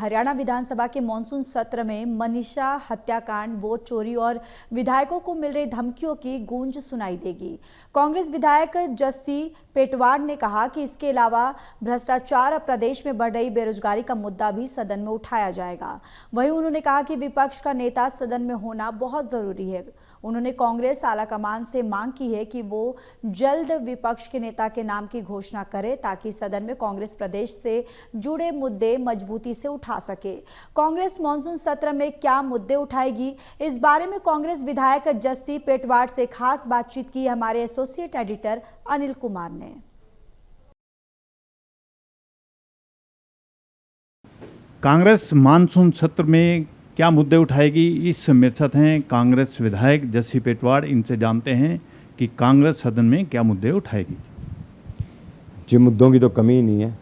हरियाणा विधानसभा के मॉनसून सत्र में मनीषा हत्याकांड, वोट चोरी और विधायकों को मिल रही धमकियों की गूंज सुनाई देगी। कांग्रेस विधायक जस्सी पेटवाड़ ने कहा कि इसके अलावा भ्रष्टाचार और प्रदेश में बढ़ रही बेरोजगारी का मुद्दा भी सदन में उठाया जाएगा। वहीं उन्होंने कहा कि विपक्ष का नेता सदन में होना बहुत जरूरी है। उन्होंने कांग्रेस आलाकमान से मांग की है कि वो जल्द विपक्ष के नेता के नाम की घोषणा करे ताकि सदन में कांग्रेस प्रदेश से जुड़े मुद्दे मजबूती से उठा सके। कांग्रेस मॉनसून सत्र में क्या मुद्दे उठाएगी, इस बारे में कांग्रेस विधायक जस्सी पेटवाड़ से खास बातचीत की हमारे एसोसिएट एडिटर अनिल कुमार ने। कांग्रेस मानसून सत्र में क्या मुद्दे उठाएगी, इस मेरे साथ हैं कांग्रेस विधायक जस्सी पेटवाड़। इनसे जानते हैं कि कांग्रेस सदन में क्या मुद्दे उठाएगी। जी, मुद्दों की तो कमी ही नहीं है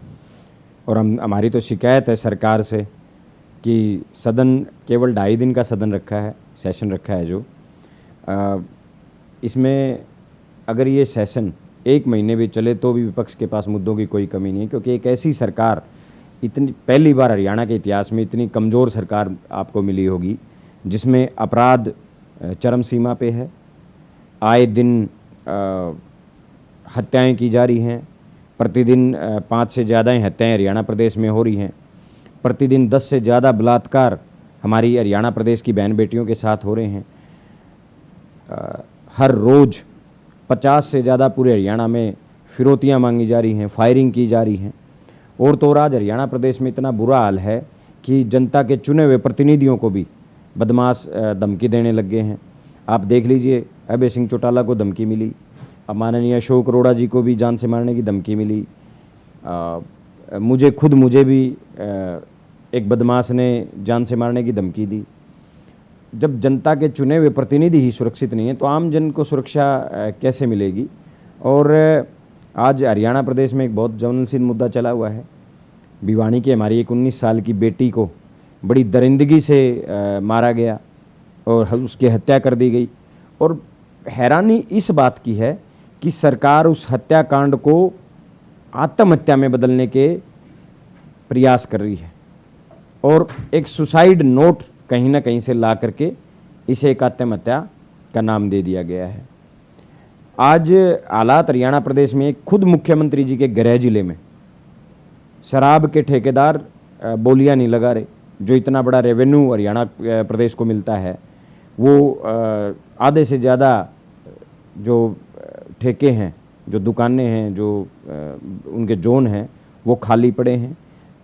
और हमारी तो शिकायत है सरकार से कि सदन केवल 2.5 दिन का सदन रखा है, सेशन रखा है जो इसमें अगर ये सेशन 1 महीने भी चले तो भी विपक्ष के पास मुद्दों की कोई कमी नहीं है, क्योंकि एक ऐसी सरकार, इतनी पहली बार हरियाणा के इतिहास में इतनी कमज़ोर सरकार आपको मिली होगी जिसमें अपराध चरम सीमा पे है। आए दिन हत्याएं की जा रही हैं, प्रतिदिन 5 से ज़्यादा हत्याएं हरियाणा प्रदेश में हो रही हैं। प्रतिदिन 10 से ज़्यादा बलात्कार हमारी हरियाणा प्रदेश की बहन बेटियों के साथ हो रहे हैं। हर रोज़ 50 से ज़्यादा पूरे हरियाणा में फिरौतियाँ मांगी जा रही हैं, फायरिंग की जा रही हैं। और तो और आज हरियाणा प्रदेश में इतना बुरा हाल है कि जनता के चुने हुए प्रतिनिधियों को भी बदमाश धमकी देने लग गए हैं। आप देख लीजिए, अभय सिंह चौटाला को धमकी मिली, अब माननीय अशोक अरोड़ा जी को भी जान से मारने की धमकी मिली। मुझे भी एक बदमाश ने जान से मारने की धमकी दी। जब जनता के चुने हुए प्रतिनिधि ही सुरक्षित नहीं है तो आम जन को सुरक्षा कैसे मिलेगी। और आज हरियाणा प्रदेश में एक बहुत ज्वलनशील मुद्दा चला हुआ है। भिवानी की हमारी एक 19 साल की बेटी को बड़ी दरिंदगी से मारा गया और उसकी हत्या कर दी गई। और हैरानी इस बात की है कि सरकार उस हत्याकांड को आत्महत्या में बदलने के प्रयास कर रही है और एक सुसाइड नोट कहीं ना कहीं से ला करके इसे एक आत्महत्या का नाम दे दिया गया है। आज हालात हरियाणा प्रदेश में, खुद मुख्यमंत्री जी के गृह जिले में शराब के ठेकेदार बोलियां नहीं लगा रहे। जो इतना बड़ा रेवेन्यू हरियाणा प्रदेश को मिलता है वो आधे से ज़्यादा जो ठेके हैं, जो दुकानें हैं, जो उनके जोन हैं वो खाली पड़े हैं।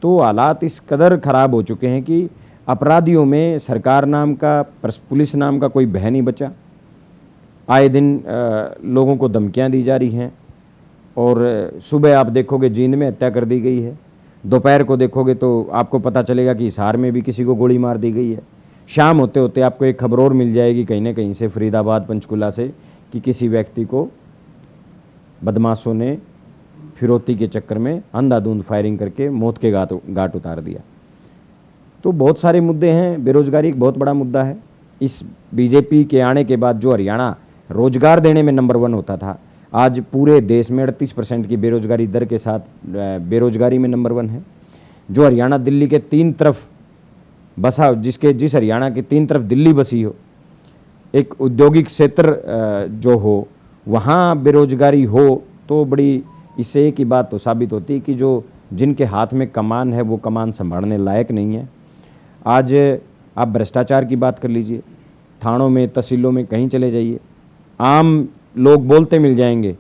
तो हालात इस कदर ख़राब हो चुके हैं कि अपराधियों में सरकार नाम का, पुलिस नाम का कोई भय नहीं बचा। आए दिन लोगों को धमकियां दी जा रही हैं और सुबह आप देखोगे जींद में हत्या कर दी गई है, दोपहर को देखोगे तो आपको पता चलेगा कि हिसार में भी किसी को गोली मार दी गई है। शाम होते होते आपको एक खबर और मिल जाएगी कहीं ना कहीं से, फरीदाबाद पंचकुला से, कि किसी व्यक्ति को बदमाशों ने फिरौती के चक्कर में अंधाधुंध फायरिंग करके मौत के घाट उतार दिया। तो बहुत सारे मुद्दे हैं। बेरोजगारी एक बहुत बड़ा मुद्दा है। इस बीजेपी के आने के बाद जो हरियाणा रोजगार देने में नंबर 1 होता था, आज पूरे देश में 38% की बेरोजगारी दर के साथ बेरोजगारी में नंबर 1 है। जो हरियाणा दिल्ली के 3 तरफ बसा, जिस हरियाणा के 3 तरफ दिल्ली बसी हो, एक औद्योगिक क्षेत्र जो हो, वहाँ बेरोजगारी हो तो बड़ी, इससे एक ही बात तो साबित होती है कि जो जिनके हाथ में कमान है वो कमान संभालने लायक नहीं है। आज आप भ्रष्टाचार की बात कर लीजिए, थानों में, तहसीलों में कहीं चले जाइए, आम लोग बोलते मिल जाएंगे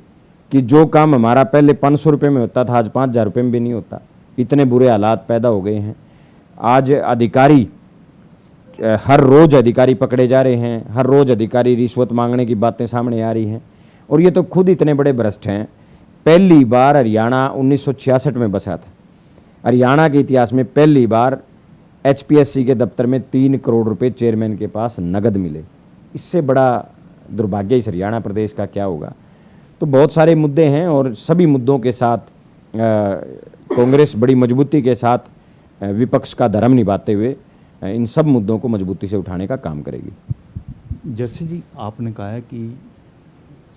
कि जो काम हमारा पहले 500 रुपये में होता था आज 5,000 रुपये में भी नहीं होता। इतने बुरे हालात पैदा हो गए हैं। आज अधिकारी, हर रोज़ अधिकारी पकड़े जा रहे हैं, हर रोज़ अधिकारी रिश्वत मांगने की बातें सामने आ रही हैं और ये तो खुद इतने बड़े भ्रष्ट हैं। पहली बार हरियाणा 1966 में बसा था। हरियाणा के इतिहास में पहली बार HPSC के दफ्तर में 3 करोड़ रुपए चेयरमैन के पास नगद मिले। इससे बड़ा दुर्भाग्य इस हरियाणा प्रदेश का क्या होगा। तो बहुत सारे मुद्दे हैं और सभी मुद्दों के साथ कांग्रेस बड़ी मजबूती के साथ विपक्ष का धर्म निभाते हुए इन सब मुद्दों को मजबूती से उठाने का काम करेगी। जस्सी जी, आपने कहा है कि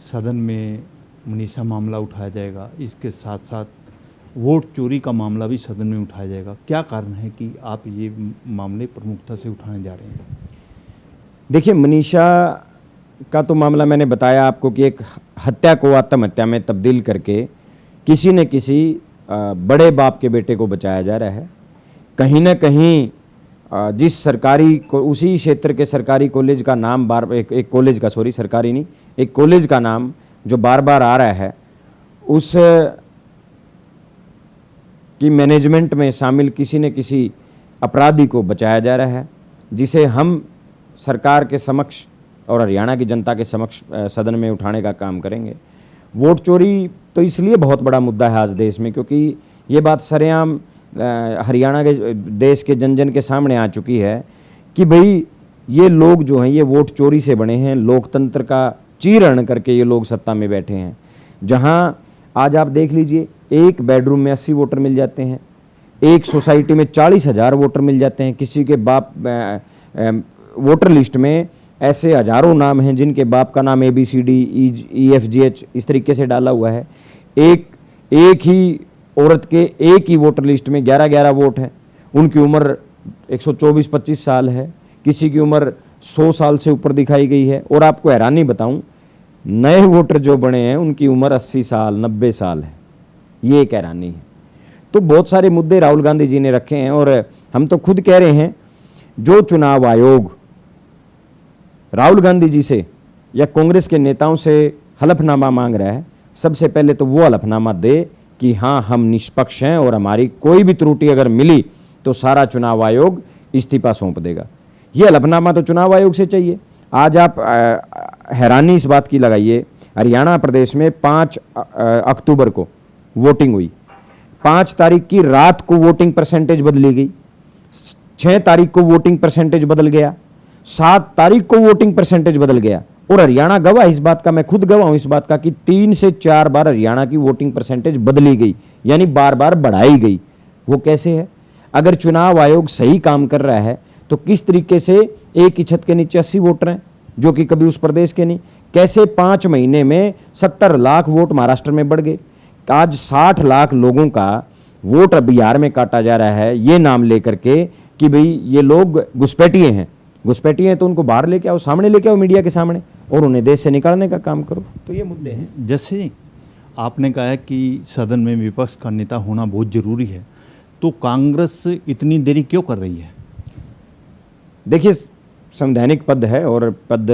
सदन में मनीषा मामला उठाया जाएगा, इसके साथ साथ वोट चोरी का मामला भी सदन में उठाया जाएगा। क्या कारण है कि आप ये मामले प्रमुखता से उठाने जा रहे हैं? देखिए, मनीषा का तो मामला मैंने बताया आपको कि एक हत्या को आत्महत्या में तब्दील करके किसी न किसी बड़े बाप के बेटे को बचाया जा रहा है। कहीं ना कहीं जिस सरकारी को उसी क्षेत्र के सरकारी कॉलेज का नाम एक कॉलेज का, सॉरी सरकारी नहीं, एक कॉलेज का नाम जो बार बार आ रहा है, उस की मैनेजमेंट में शामिल किसी न किसी अपराधी को बचाया जा रहा है, जिसे हम सरकार के समक्ष और हरियाणा की जनता के समक्ष सदन में उठाने का काम करेंगे। वोट चोरी तो इसलिए बहुत बड़ा मुद्दा है आज देश में, क्योंकि ये बात सरेआम हरियाणा के देश के जन जन के सामने आ चुकी है कि भाई ये लोग जो हैं ये वोट चोरी से बने हैं, लोकतंत्र का चीरहरण करके ये लोग सत्ता में बैठे हैं। जहां आज आप देख लीजिए, एक बेडरूम में 80 वोटर मिल जाते हैं, एक सोसाइटी में 40,000 वोटर मिल जाते हैं, किसी के बाप वोटर लिस्ट में ऐसे हजारों नाम हैं जिनके बाप का नाम ABCD EFGH इस तरीके से डाला हुआ है। एक ही औरत के एक ही वोटर लिस्ट में 11-11 वोट हैं, उनकी उम्र 124-25 साल है, किसी की उम्र 100 साल से ऊपर दिखाई गई है। और आपको हैरानी बताऊं, नए वोटर जो बने हैं उनकी उम्र 80 साल 90 साल है। ये एक हैरानी है। तो बहुत सारे मुद्दे राहुल गांधी जी ने रखे हैं और हम तो खुद कह रहे हैं, जो चुनाव आयोग राहुल गांधी जी से या कांग्रेस के नेताओं से हलफनामा मांग रहा है, सबसे पहले तो वो हलफनामा दे कि हाँ हम निष्पक्ष हैं और हमारी कोई भी त्रुटि अगर मिली तो सारा चुनाव आयोग इस्तीफा सौंप देगा। ये हलफनामा तो चुनाव आयोग से चाहिए। आज आप हैरानी इस बात की लगाइए, हरियाणा प्रदेश में 5 अक्टूबर को वोटिंग हुई, 5 तारीख की रात को वोटिंग परसेंटेज बदली गई, 6 तारीख को वोटिंग परसेंटेज बदल गया, 7 तारीख को वोटिंग परसेंटेज बदल गया। और हरियाणा गवाह इस बात का, मैं खुद गवाह हूं इस बात का कि 3 से 4 बार हरियाणा की वोटिंग परसेंटेज बदली गई, यानी बार बार बढ़ाई गई। वो कैसे है? अगर चुनाव आयोग सही काम कर रहा है तो किस तरीके से एक ही छत के नीचे 80 वोटर हैं जो कि कभी उस प्रदेश के नहीं? कैसे 5 महीने में 70 लाख वोट महाराष्ट्र में बढ़ गए? आज 60 लाख लोगों का वोट बिहार में काटा जा रहा है ये नाम लेकर के कि भाई ये लोग घुसपैठिए हैं। घुसपैठिए हैं तो उनको बाहर लेके आओ, सामने लेके आओ मीडिया के सामने, और उन्हें देश से निकालने का काम करो। तो ये मुद्दे हैं। जैसे आपने कहा है कि सदन में विपक्ष का नेता होना बहुत जरूरी है, तो कांग्रेस इतनी देरी क्यों कर रही है? देखिए, संवैधानिक पद है और पद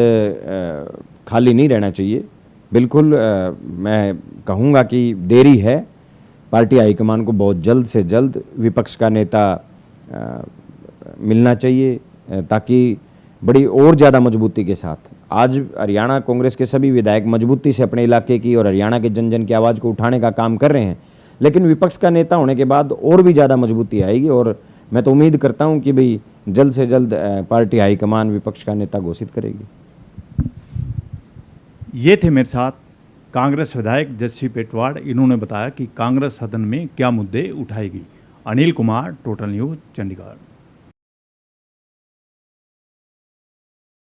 खाली नहीं रहना चाहिए। बिल्कुल मैं कहूँगा कि देरी है। पार्टी हाईकमान को बहुत जल्द से जल्द विपक्ष का नेता मिलना चाहिए ताकि बड़ी और ज़्यादा मजबूती के साथ, आज हरियाणा कांग्रेस के सभी विधायक मजबूती से अपने इलाके की और हरियाणा के जन जन की आवाज़ को उठाने का काम कर रहे हैं, लेकिन विपक्ष का नेता होने के बाद और भी ज़्यादा मजबूती आएगी। और मैं तो उम्मीद करता हूं कि भाई जल्द से जल्द पार्टी हाईकमान विपक्ष का नेता घोषित करेगी। ये थे मेरे साथ कांग्रेस विधायक जस्सी पेटवाड़। इन्होंने बताया कि कांग्रेस सदन में क्या मुद्दे उठाएगी। Anil Kumar, total news, Chandigarh.